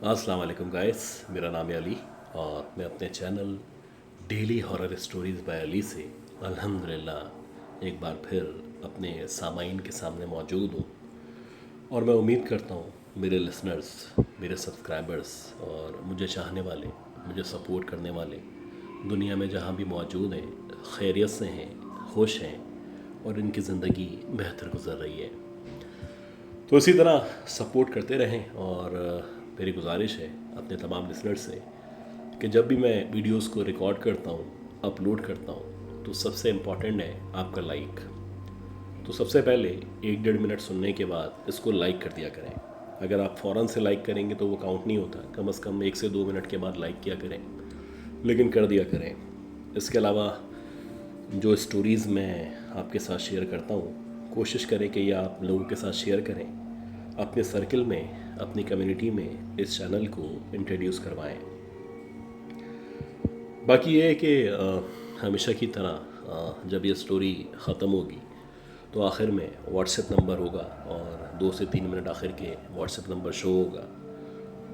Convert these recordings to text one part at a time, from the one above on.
अस्सलाम वालेकुम गाइस, मेरा नाम है अली और मैं अपने channel daily horror stories by Ali से अल्हम्दुलिल्लाह एक बार फिर अपने सामाइन के सामने मौजूद हूँ। और मैं उम्मीद करता हूँ मेरे लिसनर्स, मेरे सब्सक्राइबर्स और मुझे चाहने वाले, मुझे सपोर्ट करने वाले दुनिया में जहाँ भी मौजूद हैं खैरियत से हैं, खुश हैं और इनकी ज़िंदगी बेहतर गुजर रही है। तो इसी तरह सपोर्ट करते रहें। और मेरी गुजारिश है अपने तमाम लिसनर्स से कि जब भी मैं वीडियोस को रिकॉर्ड करता हूँ, अपलोड करता हूँ, तो सबसे इम्पॉर्टेंट है आपका लाइक। तो सबसे पहले 1-1.5 मिनट सुनने के बाद इसको लाइक कर दिया करें। अगर आप फ़ौरन से लाइक करेंगे तो वो काउंट नहीं होता, कम से कम 1 से 2 मिनट के बाद लाइक किया करें, लेकिन कर दिया करें। इसके अलावा जो स्टोरीज़ मैं आपके साथ शेयर करता हूँ, कोशिश करें कि ये आप लोगों के साथ शेयर करें, अपने सर्कल में, अपनी कम्युनिटी में इस चैनल को इंट्रोड्यूस करवाएं। बाकी ये है कि हमेशा की तरह जब ये स्टोरी ख़त्म होगी तो आखिर में व्हाट्सएप नंबर होगा और 2 से 3 मिनट आखिर के व्हाट्सएप नंबर शो होगा।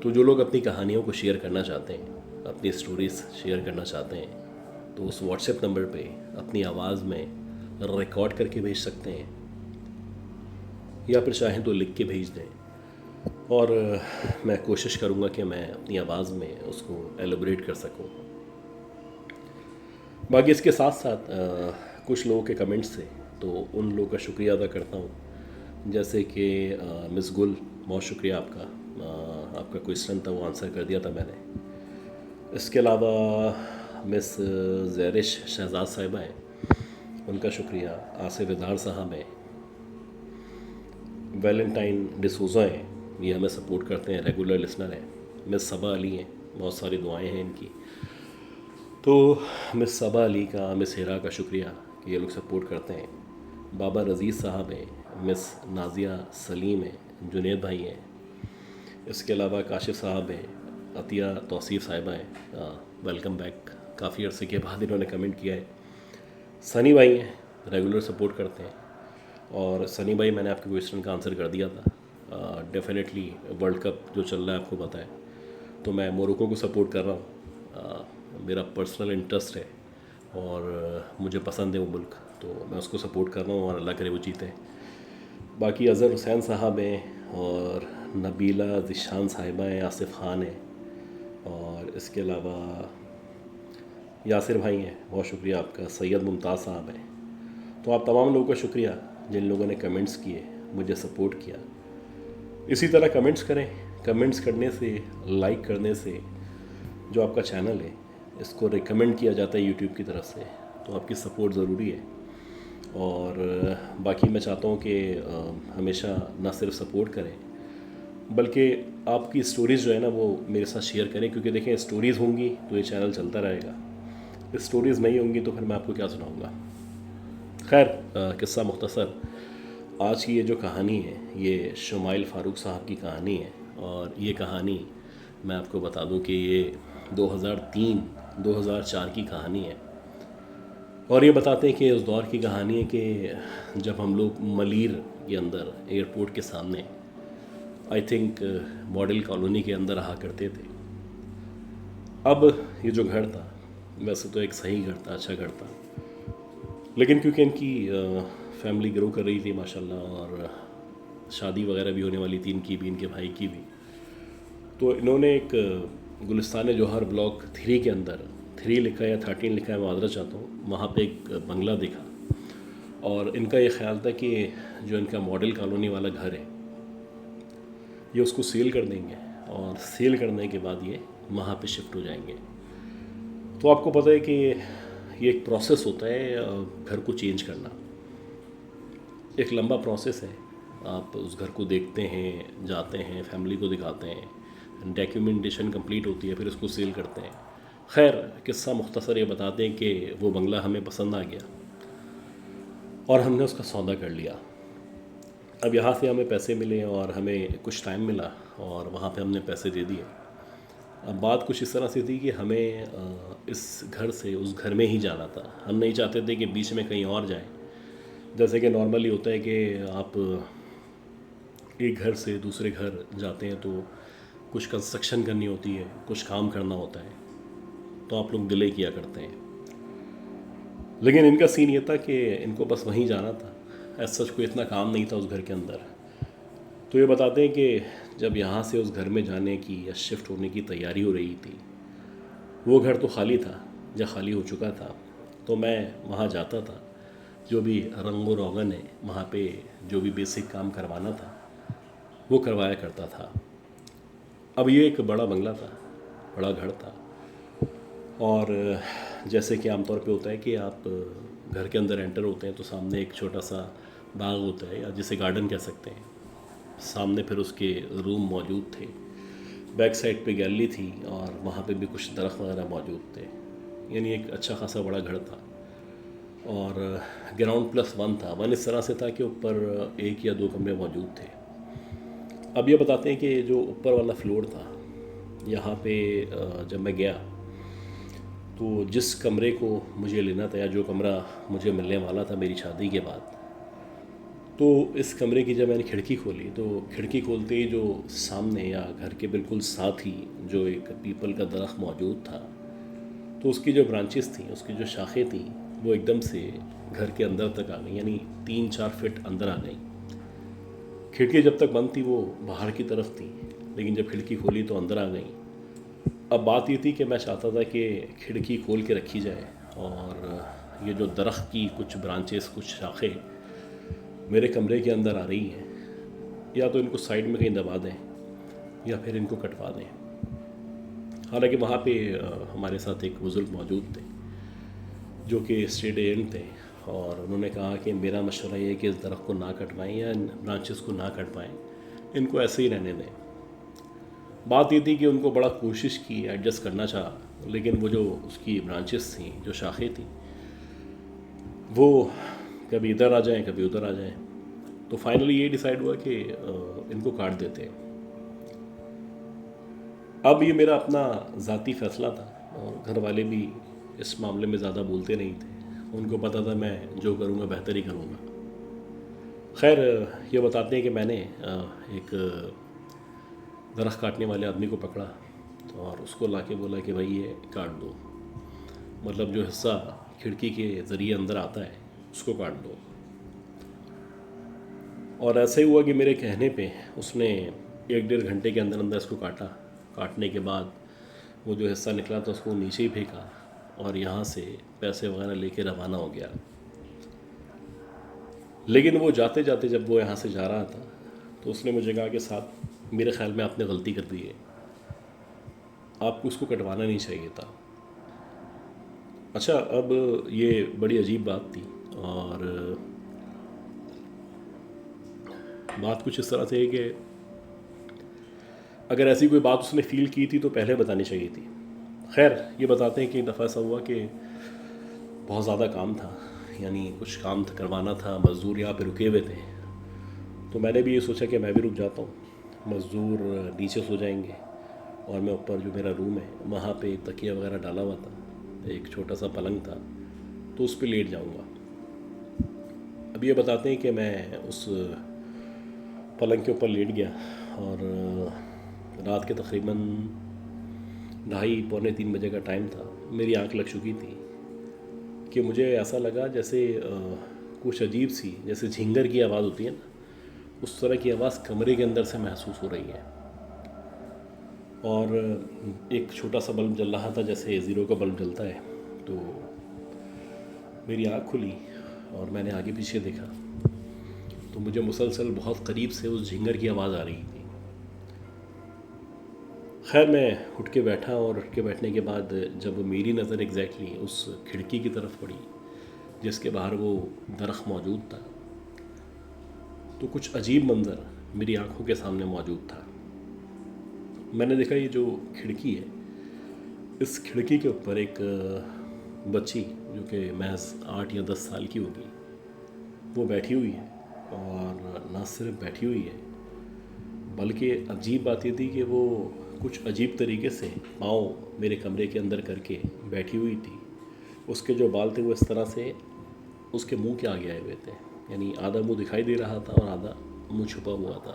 तो जो लोग अपनी कहानियों को शेयर करना चाहते हैं, अपनी स्टोरीज़ शेयर करना चाहते हैं, तो उस व्हाट्सएप नंबर पे अपनी आवाज़ में रिकॉर्ड करके भेज सकते हैं या फिर चाहें तो लिख के भेज दें। और मैं कोशिश करूँगा कि मैं अपनी आवाज़ में उसको एलोबरेट कर सकूँ। बाकी इसके साथ साथ कुछ लोगों के कमेंट्स थे, तो उन लोगों का शुक्रिया अदा करता हूँ। जैसे कि मिस गुल, बहुत शुक्रिया आपका। आपका क्वेश्चन था वो आंसर कर दिया था मैंने। इसके अलावा मिस ज़ैरिश शहजाद साहिबा हैं, उनका शुक्रिया। आसिफ इज़हार साहब हैं, वैलेंटाइन डिसूज़ा हैं, ये हमें सपोर्ट करते हैं, रेगुलर लिसनर हैं। मिस सबा अली हैं, बहुत सारी दुआएं हैं इनकी। तो मिस सबा अली का, मिस हिरा का शुक्रिया कि ये लोग सपोर्ट करते हैं। बाबा रज़ीज़ साहब हैं, मिस नाज़िया सलीम हैं, जुनेद भाई हैं। इसके अलावा काशिफ साहब हैं, अतिया तौसीफ़ साहिबा हैं, वेलकम बैक, काफ़ी अरसे के बाद इन्होंने कमेंट किया है। सनी भाई हैं, रेगुलर सपोर्ट करते हैं। और सनी भाई, मैंने आपके क्वेश्चन का आंसर कर दिया था। डेफिनेटली वर्ल्ड कप जो चल रहा है आपको पता है, तो मैं मोरक्को को सपोर्ट कर रहा हूँ। मेरा पर्सनल इंटरेस्ट है और मुझे पसंद है वो मुल्क, तो मैं उसको सपोर्ट कर रहा हूँ और अल्लाह करे वो जीते। बाकी अज़हर हुसैन साहब हैं और नबीला ज़िशान साहिबा हैं, आसिफ़ ख़ान हैं, और इसके अलावा यासिर भाई हैं, बहुत शुक्रिया आपका। सैयद मुमताज़ साहब हैं। तो आप तमाम लोगों का शुक्रिया जिन लोगों ने कमेंट्स किए, मुझे सपोर्ट किया। इसी तरह कमेंट्स करें। कमेंट्स करने से, लाइक करने से जो आपका चैनल है इसको रिकमेंड किया जाता है यूट्यूब की तरफ से, तो आपकी सपोर्ट ज़रूरी है। और बाकी मैं चाहता हूँ कि हमेशा ना सिर्फ सपोर्ट करें, बल्कि आपकी स्टोरीज़ जो है ना वो मेरे साथ शेयर करें, क्योंकि देखें स्टोरीज़ होंगी तो ये चैनल चलता रहेगा, स्टोरीज़ नहीं होंगी तो फिर मैं आपको क्या सुनाऊँगा। खैर, किस्सा मुख्तसर, आज की ये जो कहानी है ये शुमाइल फ़ारूक साहब की कहानी है। और ये कहानी मैं आपको बता दूं कि ये 2003-2004 की कहानी है। और ये बताते हैं कि उस दौर की कहानी है कि जब हम लोग मलीर के अंदर, एयरपोर्ट के सामने, आई थिंक मॉडल कॉलोनी के अंदर रहा करते थे। अब ये जो घर था, वैसे तो एक सही घर था, अच्छा घर था, लेकिन क्योंकि इनकी फैमिली ग्रो कर रही थी माशाल्लाह, और शादी वगैरह भी होने वाली थी, इनकी भी, इनके भाई की भी, तो इन्होंने एक गुलिस्तान जौहर ब्लॉक 3 के अंदर, 3 लिखा है या 13 लिखा है, मैं माजरत चाहता हूँ, वहाँ पे एक बंगला देखा। और इनका ये ख्याल था कि जो इनका मॉडल कॉलोनी वाला घर है ये उसको सेल कर देंगे, और सेल करने के बाद ये वहाँ पे शिफ्ट हो जाएंगे। तो आपको पता है कि ये एक प्रोसेस होता है घर को चेंज करना, एक लंबा प्रोसेस है। आप उस घर को देखते हैं, जाते हैं, फैमिली को दिखाते हैं, डॉक्यूमेंटेशन कंप्लीट होती है, फिर उसको सेल करते हैं। खैर, किस्सा मुख्तसर ये बताते हैं कि वो बंगला हमें पसंद आ गया और हमने उसका सौदा कर लिया। अब यहाँ से हमें पैसे मिले और हमें कुछ टाइम मिला और वहाँ पे हमने पैसे दे दिए। अब बात कुछ इस तरह से थी कि हमें इस घर से उस घर में ही जाना था। हम नहीं चाहते थे कि बीच में कहीं और जाएं। जैसे कि नॉर्मली होता है कि आप एक घर से दूसरे घर जाते हैं तो कुछ कंस्ट्रक्शन करनी होती है, कुछ काम करना होता है, तो आप लोग डिले किया करते हैं। लेकिन इनका सीन ये था कि इनको बस वहीं जाना था, ऐसा सच कोई इतना काम नहीं था उस घर के अंदर। तो ये बताते हैं कि जब यहाँ से उस घर में जाने की या शिफ्ट होने की तैयारी हो रही थी, वो घर तो खाली था या खाली हो चुका था, तो मैं वहाँ जाता था। जो भी रंगो रोगन है वहाँ पे, जो भी बेसिक काम करवाना था वो करवाया करता था। अब ये एक बड़ा बंगला था, बड़ा घर था, और जैसे कि आमतौर पे होता है कि आप घर के अंदर एंटर होते हैं तो सामने एक छोटा सा बाग होता है, या जिसे गार्डन कह सकते हैं। सामने फिर उसके रूम मौजूद थे, बैक साइड पे गैलरी थी, और वहाँ पे भी कुछ दरख्त वगैरह मौजूद थे। यानी एक अच्छा खासा बड़ा घर था, और ग्राउंड प्लस वन था। वन इस तरह से था कि ऊपर एक या दो कमरे मौजूद थे। अब ये बताते हैं कि जो ऊपर वाला फ्लोर था, यहाँ पे जब मैं गया तो जिस कमरे को मुझे लेना था, या जो कमरा मुझे मिलने वाला था मेरी शादी के बाद, तो इस कमरे की जब मैंने खिड़की खोली तो खिड़की खोलते ही जो सामने या घर के बिल्कुल साथ ही जो एक पीपल का दरख्त मौजूद था, तो उसकी जो ब्रांचेस थी, उसकी जो शाखें थी, वो एकदम से घर के अंदर तक आ गई, यानी 3-4 फीट अंदर आ गई। खिड़की जब तक बंद थी वो बाहर की तरफ थी, लेकिन जब खिड़की खोली तो अंदर आ गई। अब बात ये थी कि मैं चाहता था कि खिड़की खोल के रखी जाए, और ये जो दरख्त की कुछ ब्रांचेस, कुछ शाखें मेरे कमरे के अंदर आ रही हैं, या तो इनको साइड में कहीं दबा दें या फिर इनको कटवा दें। हालांकि वहाँ पे हमारे साथ एक बुज़ुर्ग मौजूद थे जो कि स्टेट एजेंट थे, और उन्होंने कहा कि मेरा मशवरा ये है कि इस दरख्त को ना कटवाएं या इन ब्रांचेस को ना कटवाएं, इनको ऐसे ही रहने दें। बात ये थी कि उनको बड़ा कोशिश की, एडजस्ट करना चाहा, लेकिन वो जो उसकी ब्रांचेस थी, जो शाखें थी, वो कभी इधर आ जाएं कभी उधर आ जाएं। तो फाइनली ये डिसाइड हुआ कि इनको काट देते हैं। अब ये मेरा अपना ज़ाती फ़ैसला था, और घर वाले भी इस मामले में ज़्यादा बोलते नहीं थे। उनको पता था मैं जो करूँगा बेहतर ही करूँगा। खैर, ये बताते हैं कि मैंने एक दरख्त काटने वाले आदमी को पकड़ा और उसको लाके बोला कि भाई ये काट दो, मतलब जो हिस्सा खिड़की के ज़रिए अंदर आता है उसको काट दो। और ऐसे ही हुआ कि मेरे कहने पे उसने 1-1.5 घंटे के अंदर अंदर इसको काटा। काटने के बाद वो जो हिस्सा निकला था उसको नीचे ही फेंका, और यहाँ से पैसे वगैरह लेके रवाना हो गया। लेकिन वो जाते जाते जब वो यहाँ से जा रहा था तो उसने मुझे कहा कि साहब, मेरे ख्याल में आपने गलती कर दी है, आपको उसको कटवाना नहीं चाहिए था। अच्छा, अब ये बड़ी अजीब बात थी, और बात कुछ इस तरह से है कि अगर ऐसी कोई बात उसने फ़ील की थी तो पहले बतानी चाहिए थी। खैर, ये बताते हैं कि एक दफ़ा ऐसा हुआ कि बहुत ज़्यादा काम था, यानी कुछ काम करवाना था, मज़दूर यहाँ पे रुके हुए थे। तो मैंने भी ये सोचा कि मैं भी रुक जाता हूँ, मज़दूर नीचे सो जाएंगे और मैं ऊपर जो मेरा रूम है वहाँ पे तकिया वगैरह डाला हुआ था, एक छोटा सा पलंग था, तो उस पर लेट जाऊँगा। अब ये बताते हैं कि मैं उस पलंग के ऊपर लेट गया, और रात के तकरीबन 2:30-3 बजे का टाइम था। मेरी आंख लग चुकी थी कि मुझे ऐसा लगा जैसे कुछ अजीब सी, जैसे झिंगर की आवाज़ होती है ना, उस तरह की आवाज़ कमरे के अंदर से महसूस हो रही है। और एक छोटा सा बल्ब जल रहा था, जैसे ज़ीरो का बल्ब जलता है। तो मेरी आँख खुली और मैंने आगे पीछे देखा, तो मुझे मुसलसल बहुत करीब से उस झिंगर की आवाज़ आ रही थी। खैर, मैं उठ के बैठा, और उठ के बैठने के बाद जब मेरी नज़र एग्जैक्टली उस खिड़की की तरफ पड़ी जिसके बाहर वो दरख्त मौजूद था, तो कुछ अजीब मंज़र मेरी आंखों के सामने मौजूद था। मैंने देखा ये जो खिड़की है, इस खिड़की के ऊपर एक बच्ची जो कि महज 8 या 10 साल की होगी, वो बैठी हुई है। और ना सिर्फ बैठी हुई है, बल्कि अजीब बात ये थी कि वो कुछ अजीब तरीके से पाँव मेरे कमरे के अंदर करके बैठी हुई थी। उसके जो बाल थे वो इस तरह से उसके मुंह के आगे आए हुए थे, यानी आधा मुंह दिखाई दे रहा था और आधा मुंह छुपा हुआ था।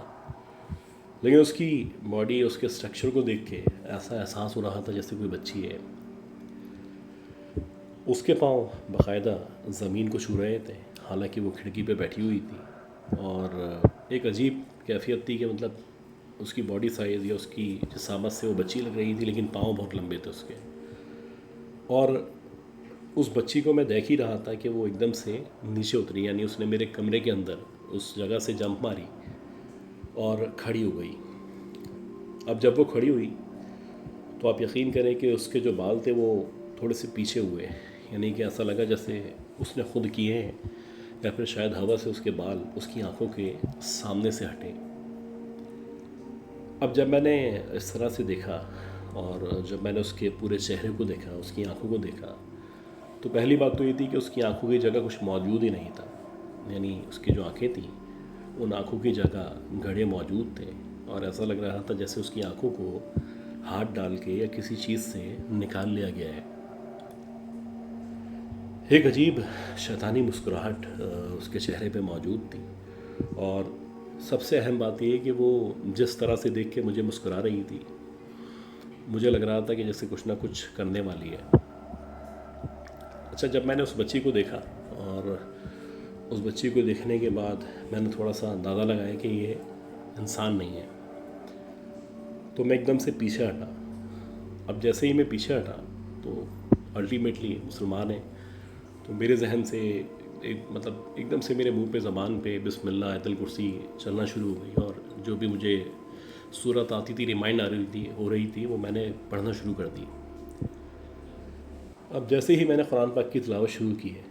लेकिन उसकी बॉडी, उसके स्ट्रक्चर को देख के ऐसा एहसास हो रहा था जैसे कोई बच्ची है। उसके पाँव बाकायदा ज़मीन को छू रहे थे, हालांकि वो खिड़की पे बैठी हुई थी। और एक अजीब कैफियत थी कि मतलब उसकी बॉडी साइज़ या उसकी जिसामत से वो बच्ची लग रही थी, लेकिन पाँव बहुत लंबे थे उसके। और उस बच्ची को मैं देख ही रहा था कि वो एकदम से नीचे उतरी, यानी उसने मेरे कमरे के अंदर उस जगह से जंप मारी और खड़ी हो गई। अब जब वो खड़ी हुई तो आप यकीन करें कि उसके जो बाल थे वो थोड़े से पीछे हुए, यानी कि ऐसा लगा जैसे उसने ख़ुद किए हैं या फिर शायद हवा से उसके बाल उसकी आंखों के सामने से हटे। अब जब मैंने इस तरह से देखा और जब मैंने उसके पूरे चेहरे को देखा, उसकी आंखों को देखा, तो पहली बात तो ये थी कि उसकी आंखों की जगह कुछ मौजूद ही नहीं था। यानी उसकी जो आंखें थीं, उन आंखों की जगह घड़े मौजूद थे और ऐसा लग रहा था जैसे उसकी आंखों को हाथ डाल के या किसी चीज़ से निकाल लिया गया है। एक अजीब शैतानी मुस्कुराहट उसके चेहरे पे मौजूद थी। और सबसे अहम बात यह कि वो जिस तरह से देख के मुझे मुस्कुरा रही थी, मुझे लग रहा था कि जैसे कुछ ना कुछ करने वाली है। अच्छा, जब मैंने उस बच्ची को देखा और उस बच्ची को देखने के बाद मैंने थोड़ा सा अंदाज़ा लगाया कि ये इंसान नहीं है, तो मैं एकदम से पीछे हटा। अब जैसे ही मैं पीछे हटा तो अल्टीमेटली मुसलमान है, तो मेरे जहन से एक मतलब एकदम से मेरे मुंह पे ज़बान पे बिस्मिल्लाह आयतल कुर्सी चलना शुरू हो गई और जो भी मुझे सूरत आती थी, रिमाइंड हो रही थी, वो मैंने पढ़ना शुरू कर दी। अब जैसे ही मैंने कुरान पाक की तिलावत शुरू की है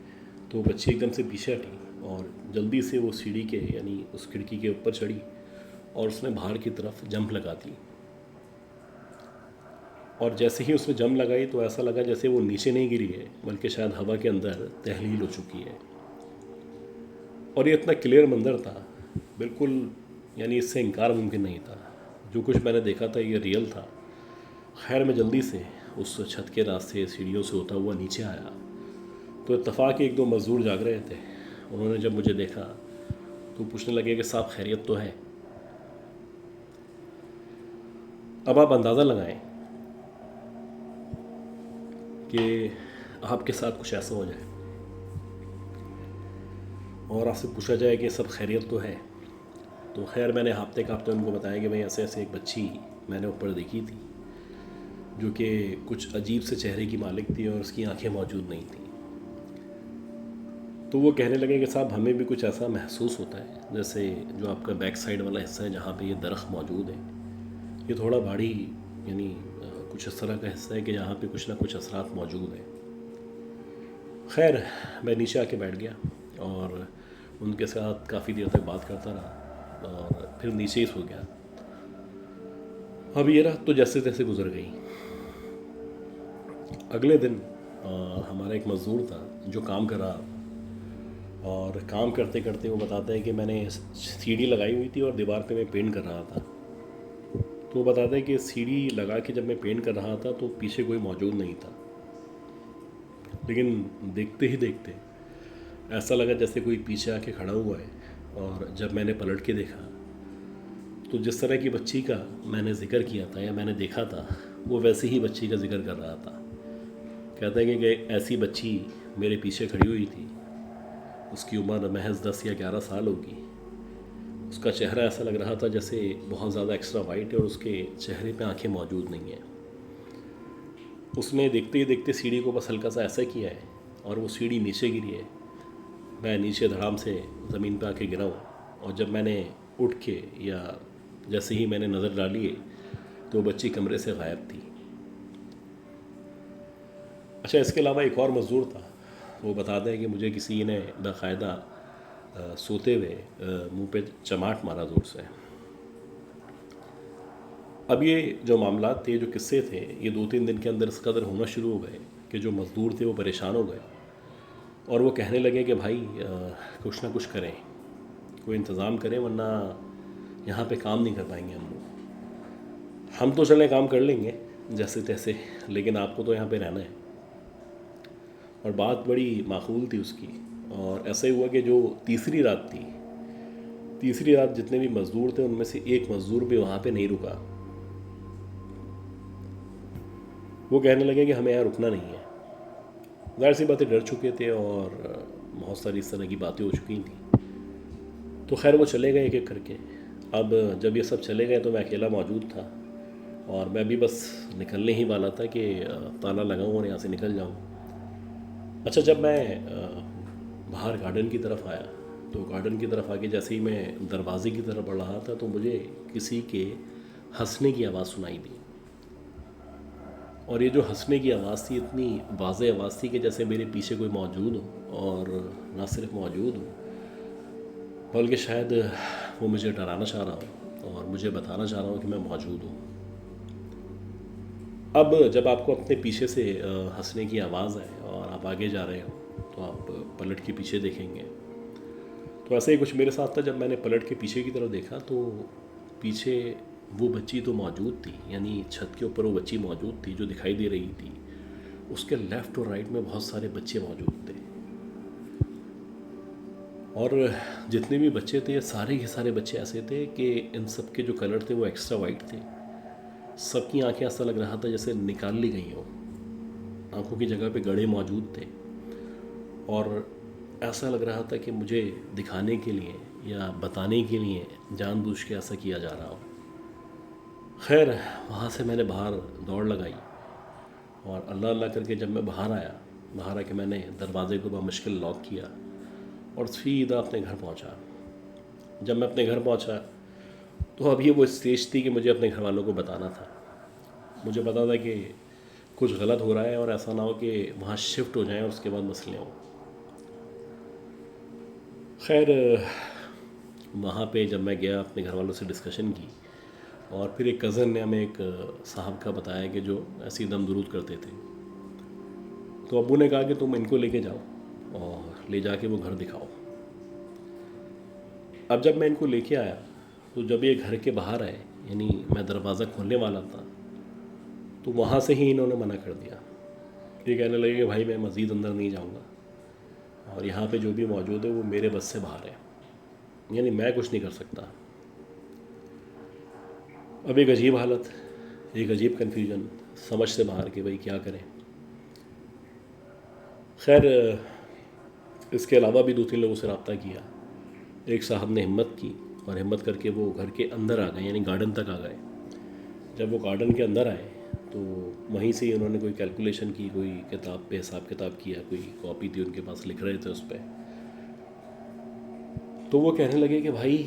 तो बच्ची एकदम से पीछे हटी और जल्दी से वो सीढ़ी के यानी उस खिड़की के ऊपर चढ़ी और उसने बाहर की तरफ जंप लगा दी। और जैसे ही उसने जंप लगाई तो ऐसा लगा जैसे वो नीचे नहीं गिरी है, बल्कि शायद हवा के अंदर तहलील हो चुकी है। और ये इतना क्लियर मंजर था, बिल्कुल, यानी इससे इनकार मुमकिन नहीं था। जो कुछ मैंने देखा था ये रियल था। खैर, मैं जल्दी से उस छत के रास्ते सीढ़ियों से होता हुआ नीचे आया तो इत्तफाक एक दो मज़दूर जाग रहे थे। उन्होंने जब मुझे देखा तो पूछने लगे कि साहब खैरियत तो है। अब आप अंदाज़ा लगाएं कि आपके साथ कुछ ऐसा हो जाए और आपसे पूछा जाए कि सब खैरियत तो है। तो खैर, मैंने हफ्ते उनको बताया कि भाई ऐसे ऐसे एक बच्ची मैंने ऊपर देखी थी जो कि कुछ अजीब से चेहरे की मालिक थी और उसकी आंखें मौजूद नहीं थी। तो वो कहने लगे कि साहब हमें भी कुछ ऐसा महसूस होता है जैसे जो आपका बैक साइड वाला हिस्सा है जहाँ पे ये दरख्त मौजूद है, ये थोड़ा भारी, यानी कुछ इस तरह का हिस्सा है कि यहाँ पे कुछ ना कुछ असरात मौजूद हैं। खैर, मैं नीचे आके बैठ गया और उनके साथ काफ़ी देर तक बात करता रहा और फिर नीचे ही सो गया। अब ये रात तो जैसे तैसे गुजर गई। अगले दिन हमारा एक मज़दूर था जो काम कर रहा था और काम करते करते वो बताता है कि मैंने सीढ़ी लगाई हुई थी और दीवार पे मैं पेंट कर रहा था। तो वो बताता है कि सीढ़ी लगा के जब मैं पेंट कर रहा था तो पीछे कोई मौजूद नहीं था, लेकिन देखते ही देखते ऐसा लगा जैसे कोई पीछे आके खड़ा हुआ है। और जब मैंने पलट के देखा तो जिस तरह की बच्ची का मैंने ज़िक्र किया था या मैंने देखा था, वो वैसी ही बच्ची का जिक्र कर रहा था। कहते हैं कि ऐसी बच्ची मेरे पीछे खड़ी हुई थी, उसकी उम्र महज 10 या 11 साल होगी। उसका चेहरा ऐसा लग रहा था जैसे बहुत ज़्यादा एक्स्ट्रा वाइट है और उसके चेहरे पे आंखें मौजूद नहीं हैं। उसने देखते ही देखते सीढ़ी को बस हल्का सा ऐसा किया है और वो सीढ़ी नीचे गिरी है। मैं नीचे धड़ाम से ज़मीन पे आके गिरा हूँ और जब मैंने उठ के या जैसे ही मैंने नज़र डाली है तो बच्ची कमरे से गायब थी। अच्छा, इसके अलावा एक और मज़दूर था, वो बताते हैं कि मुझे किसी ने बाकायदा सोते हुए मुंह पे चमाट मारा ज़ोर से। अब ये जो मामलात थे, जो किस्से थे, ये 2-3 दिन के अंदर इस कदर होना शुरू हो गए कि जो मज़दूर थे वो परेशान हो गए और वो कहने लगे कि भाई कुछ ना कुछ करें, कोई इंतज़ाम करें, वरना यहाँ पे काम नहीं कर पाएंगे हम लोग। हम तो चलें काम कर लेंगे जैसे तैसे, लेकिन आपको तो यहाँ पे रहना है। और बात बड़ी माकूल थी उसकी। और ऐसा ही हुआ कि जो तीसरी रात थी, तीसरी रात जितने भी मज़दूर थे उनमें से एक मज़दूर भी वहाँ पे नहीं रुका। वो कहने लगे कि हमें यहाँ रुकना नहीं है। ज़ाहिर सी बातें डर चुके थे और बहुत सारी इस तरह की बातें हो चुकी थी। तो खैर वो चले गए एक एक करके। अब जब ये सब चले गए तो मैं अकेला मौजूद था और मैं भी बस निकलने ही वाला था कि ताला लगाऊं और यहाँ से निकल जाऊं। अच्छा, जब मैं बाहर गार्डन की तरफ आया तो गार्डन की तरफ आके जैसे ही मैं दरवाजे की तरफ बढ़ रहा था तो मुझे किसी के हंसने की आवाज़ सुनाई दी। और ये जो हंसने की आवाज़ थी इतनी वाज़ेह आवाज़ थी कि जैसे मेरे पीछे कोई मौजूद हो, और ना सिर्फ मौजूद हो बल्कि शायद वो मुझे डराना चाह रहा हो और मुझे बताना चाह रहा हूँ कि मैं मौजूद हूँ। अब जब आपको अपने पीछे से हंसने की आवाज़ आए और आप आगे जा रहे हो तो आप पलट के पीछे देखेंगे। तो ऐसे ही कुछ मेरे साथ था। जब मैंने पलट के पीछे की तरफ देखा तो पीछे वो बच्ची तो मौजूद थी, यानी छत के ऊपर वो बच्ची मौजूद थी जो दिखाई दे रही थी। उसके लेफ़्ट और राइट में बहुत सारे बच्चे मौजूद थे और जितने भी बच्चे थे सारे के सारे बच्चे ऐसे थे कि इन सब के जो कलर थे वो एक्स्ट्रा वाइट थे। सबकी आंखें ऐसा लग रहा था जैसे निकाल ली गई हो। आंखों की जगह पे गड़े मौजूद थे और ऐसा लग रहा था कि मुझे दिखाने के लिए या बताने के लिए जानबूझ के ऐसा किया जा रहा हो। खैर वहाँ से मैंने बाहर दौड़ लगाई और अल्लाह अल्लाह करके जब मैं बाहर आया, बाहर आके मैंने दरवाज़े को मुश्किल लॉक किया और सीधा अपने घर पहुँचा। जब मैं अपने घर पहुँचा तो अब ये वो स्टेज थी कि मुझे अपने घर वालों को बताना था। मुझे पता था कि कुछ गलत हो रहा है और ऐसा ना हो कि वहाँ शिफ्ट हो जाएं और उसके बाद मसले हों। खैर वहाँ पे जब मैं गया अपने घर वालों से डिस्कशन की और फिर एक कज़न ने हमें एक साहब का बताया कि जो ऐसी दम दुरूद करते थे। तो अब्बू ने कहा कि तुम इनको लेके जाओ और ले जाके वो घर दिखाओ। अब जब मैं इनको लेके आया तो जब ये घर के बाहर आए, यानी मैं दरवाज़ा खोलने वाला था, तो वहाँ से ही इन्होंने मना कर दिया। ये कहने लगे कि भाई मैं मज़ीद अंदर नहीं जाऊँगा और यहाँ पे जो भी मौजूद है वो मेरे बस से बाहर है, यानी मैं कुछ नहीं कर सकता। अब एक अजीब हालत, एक अजीब कन्फ्यूजन, समझ से बाहर कि भाई क्या करें। खैर इसके अलावा भी 2-3 लोगों से रब्ता किया। एक साहब ने हिम्मत की और हिम्मत करके वो घर के अंदर आ गए, यानी गार्डन तक आ गए। जब वो गार्डन के अंदर आए तो वहीं से ही उन्होंने कोई कैलकुलेशन की, कोई किताब पे हिसाब किताब किया, कोई कॉपी थी उनके पास, लिख रहे थे उस पर। तो वो कहने लगे कि भाई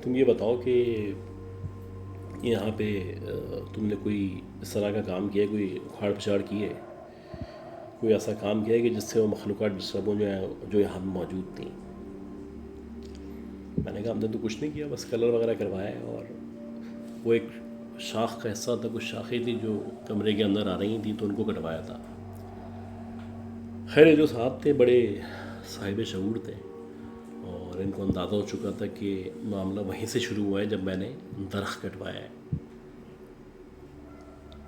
तुम ये बताओ कि यहाँ पे तुमने कोई इस तरह का काम किया है, कोई उखाड़ पछाड़ की है, कोई ऐसा काम किया है कि जिससे वो मखलूक़ात डिस्टर्ब हो जो यहाँ मौजूद थी। मैंने कहा हमने तो कुछ नहीं किया, बस कलर वगैरह करवाया है। और वो एक शाख का हिस्सा था, कुछ शाखें थी जो कमरे के अंदर आ रही थी तो उनको कटवाया था। खैर ये जो साहब थे बड़े साहिब शऊर थे और इनको अंदाज़ा हो चुका था कि मामला वहीं से शुरू हुआ है जब मैंने दरख्त कटवाया है।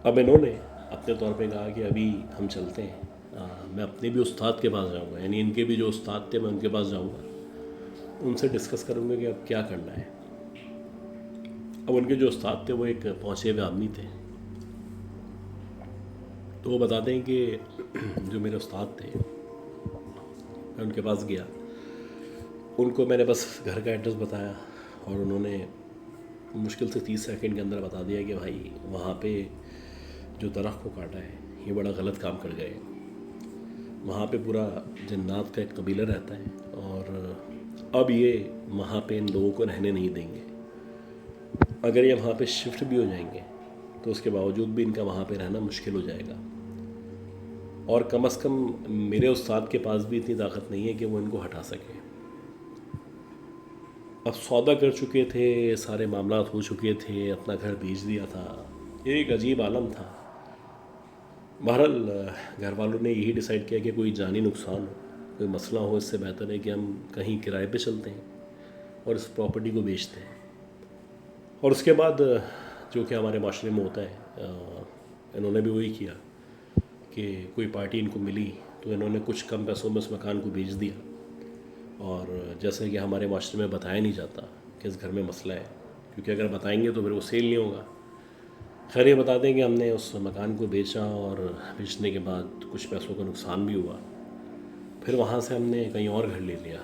अब इन्होंने अपने तौर पे कहा कि अभी हम चलते हैं, मैं अपने भी उस्ताद के पास जाऊंगा, यानी इनके भी जो उस्ताद थे मैं उनके पास जाऊंगा, उनसे डिस्कस करूंगा कि अब क्या करना है। अब उनके जो उस्ताद थे वो एक पहुँचे हुए आदमी थे। तो वो बताते हैं कि जो मेरे उस्ताद थे, मैं उनके पास गया, उनको मैंने बस घर का एड्रेस बताया और उन्होंने मुश्किल से 30 सेकंड के अंदर बता दिया कि भाई वहाँ पे जो दरख्त को काटा है ये बड़ा गलत काम कर गए। वहाँ पे पूरा जन्नात का एक कबीला रहता है और अब ये वहाँ पे इन लोगों को रहने नहीं देंगे। अगर ये वहाँ पे शिफ्ट भी हो जाएंगे तो उसके बावजूद भी इनका वहाँ पे रहना मुश्किल हो जाएगा। और कम से कम मेरे उस्ताद के पास भी इतनी ताकत नहीं है कि वो इनको हटा सके। अब सौदा कर चुके थे, सारे मामला हो चुके थे, अपना घर बेच दिया था, एक अजीब आलम था। बहरहाल घर वालों ने यही डिसाइड किया कि कोई जानी नुकसान हो, कोई मसला हो, इससे बेहतर है कि हम कहीं किराए पे चलते हैं और इस प्रॉपर्टी को बेचते हैं। और उसके बाद जो कि हमारे माशरे में होता है, इन्होंने भी वही किया कि कोई पार्टी इनको मिली तो इन्होंने कुछ कम पैसों में उस मकान को बेच दिया और जैसे कि हमारे माशरे में बताया नहीं जाता कि इस घर में मसला है, क्योंकि अगर बताएंगे तो फिर वो सेल नहीं होगा। खैर ये बता दें कि हमने उस मकान को बेचा और बेचने के बाद कुछ पैसों का नुकसान भी हुआ। फिर वहाँ से हमने कहीं और घर ले लिया।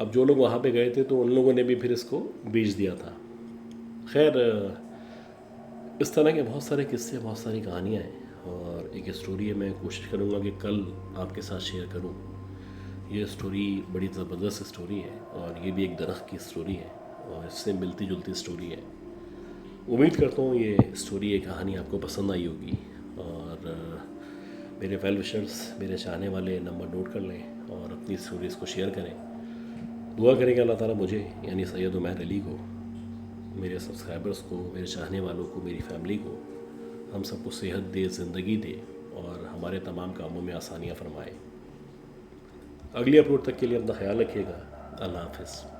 अब जो लोग वहाँ पे गए थे तो उन लोगों ने भी फिर इसको बेच दिया था। खैर इस तरह के बहुत सारे किस्से, बहुत सारी कहानियाँ हैं और एक स्टोरी है, मैं कोशिश करूँगा कि कल आपके साथ शेयर करूँ। ये स्टोरी बड़ी ज़बरदस्त स्टोरी है और ये भी एक दरख्त की स्टोरी है और इससे मिलती जुलती स्टोरी है। उम्मीद करता हूँ ये स्टोरी, ये कहानी आपको पसंद आई होगी और मेरे वेल विशर्स, मेरे चाहने वाले नंबर नोट कर लें और अपनी स्टोरीज़ को शेयर करें। दुआ करें कि अल्लाह ताला मुझे यानी सैयद उमैर अली को, मेरे सब्सक्राइबर्स को, मेरे चाहने वालों को, मेरी फैमिली को, हम सबको सेहत दे, ज़िंदगी दे और हमारे तमाम कामों में आसानियाँ फरमाए। अगली अपलोड तक के लिए अपना ख्याल रखिएगा। अल्लाह हाफ़िज़।